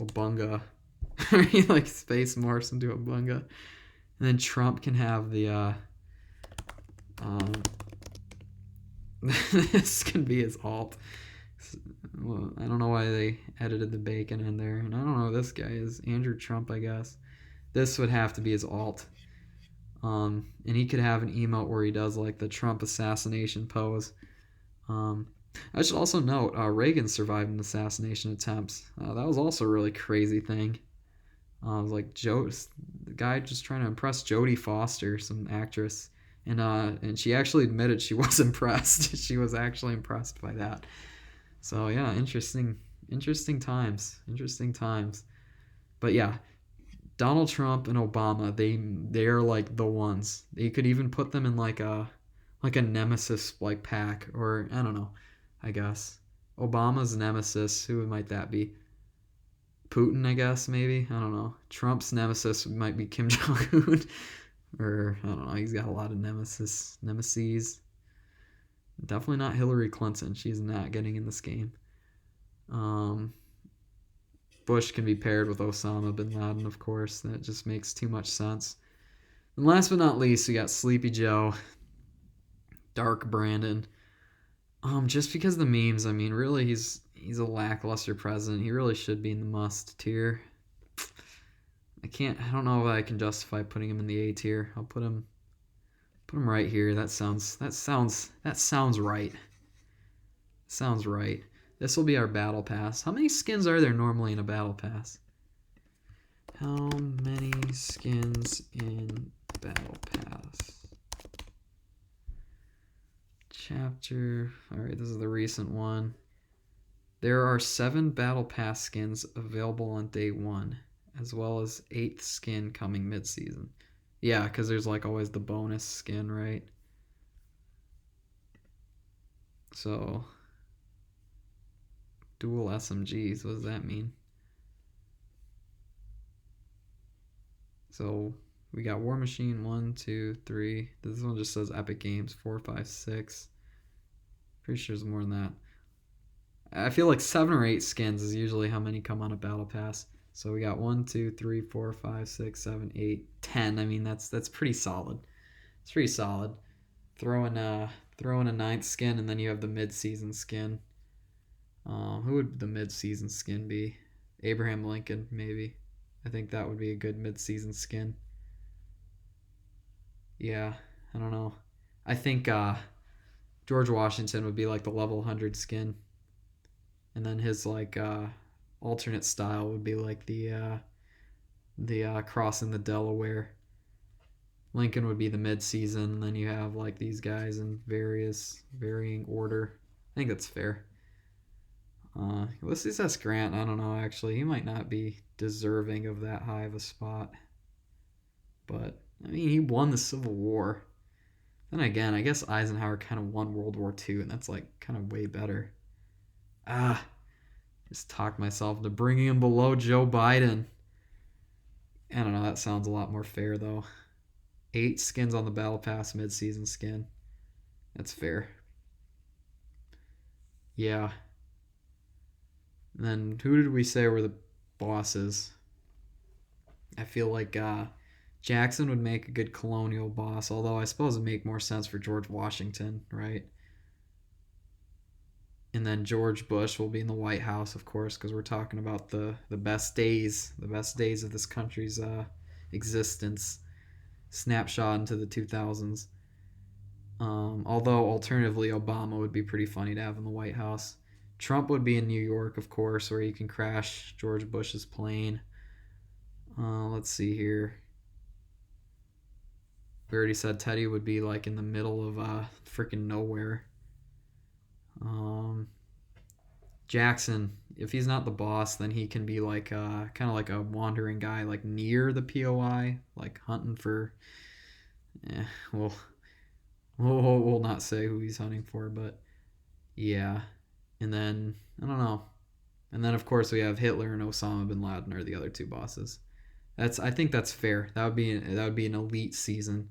Speaker 1: Obunga. He like space morphs into Obunga. And then Trump can have the this can be his alt. Well, I don't know why they edited the bacon in there. And I don't know who this guy is. Andrew Trump, I guess. This would have to be his alt. And he could have an emote where he does like the Trump assassination pose. I should also note Reagan survived an assassination attempt. That was also a really crazy thing. It was like the guy just trying to impress Jodie Foster, some actress, and she actually admitted she was impressed. She was actually impressed by that. So yeah, interesting times. But yeah, Donald Trump and Obama, they are like the ones. You could even put them in like a nemesis like pack, or I don't know, I guess. Obama's nemesis, who might that be? Putin, I guess, maybe? I don't know. Trump's nemesis might be Kim Jong-un. Or, I don't know, he's got a lot of nemesis. Definitely not Hillary Clinton. She's not getting in this game. Bush can be paired with Osama bin Laden, of course. That just makes too much sense. And last but not least, we got Sleepy Joe, Dark Brandon. Just because of the memes, I mean, really, he's a lackluster president. He really should be in the must tier. I don't know if I can justify putting him in the A tier. I'll put him right here. That sounds right. Sounds right. This will be our battle pass. How many skins are there normally in a battle pass? How many skins in battle pass? Chapter. Alright, this is the recent one. There are 7 battle pass skins available on day 1, as well as 8th skin coming mid-season. Yeah, because there's like always the bonus skin, right? So, dual SMGs, what does that mean? So, We got War Machine 1, 2, 3. This one just says Epic Games 4, 5, 6. Pretty sure there's more than that. I feel like 7 or 8 skins is usually how many come on a battle pass. So we got 1, 2, 3, 4, 5, 6, 7, 8, 10. I mean, that's pretty solid. It's pretty solid. Throw in a 9th skin, and then you have the mid-season skin. Who would the mid-season skin be? Abraham Lincoln, maybe. I think that would be a good mid-season skin. Yeah, I don't know. I think George Washington would be like the level 100 skin. And then his like alternate style would be like the crossing the Delaware. Lincoln would be the mid-season, and then you have like these guys in varying order. I think that's fair. Ulysses S. Grant, I don't know actually. He might not be deserving of that high of a spot. But, I mean, he won the Civil War. Then again, I guess Eisenhower kind of won World War II, and that's like kind of way better. Just talked myself into bringing him below Joe Biden. I don't know, that sounds a lot more fair though. 8 skins on the Battle Pass mid-season skin. That's fair. Yeah. And then who did we say were the bosses? I feel like Jackson would make a good colonial boss, although I suppose it'd make more sense for George Washington, right? And then George Bush will be in the White House, of course, because we're talking about the best days of this country's existence. Snapshot into the 2000s. Although alternatively, Obama would be pretty funny to have in the White House. Trump would be in New York, of course, where you can crash George Bush's plane. Let's see here. We already said Teddy would be like in the middle of freaking nowhere. Jackson, if he's not the boss, then he can be like kind of like a wandering guy, like near the POI, like hunting for. We'll not say who he's hunting for, but yeah. And then I don't know. And then of course we have Hitler and Osama bin Laden are the other 2 bosses. I think that's fair. That would be an elite season.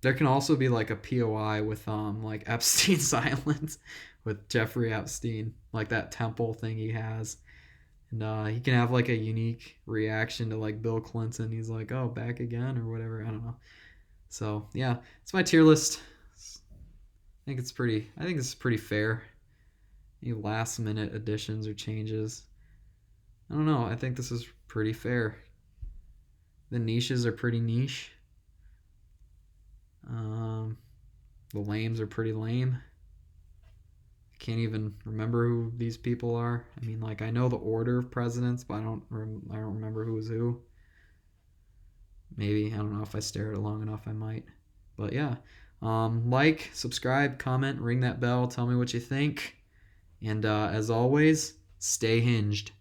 Speaker 1: There can also be like a POI with like Epstein's Island with Jeffrey Epstein, like that temple thing he has. And he can have like a unique reaction to like Bill Clinton. He's like, "Oh, back again," or whatever. I don't know. So yeah, it's my tier list. I think it's pretty fair. Any last minute additions or changes? I don't know. I think this is pretty fair. The niches are pretty niche. The lames are pretty lame. I can't even remember who these people are. I mean, like I know the order of presidents, but I don't remember who was who. Maybe, I don't know, if I stare at it long enough I might. But yeah, like, subscribe, comment, ring that bell, tell me what you think. And as always, stay hinged.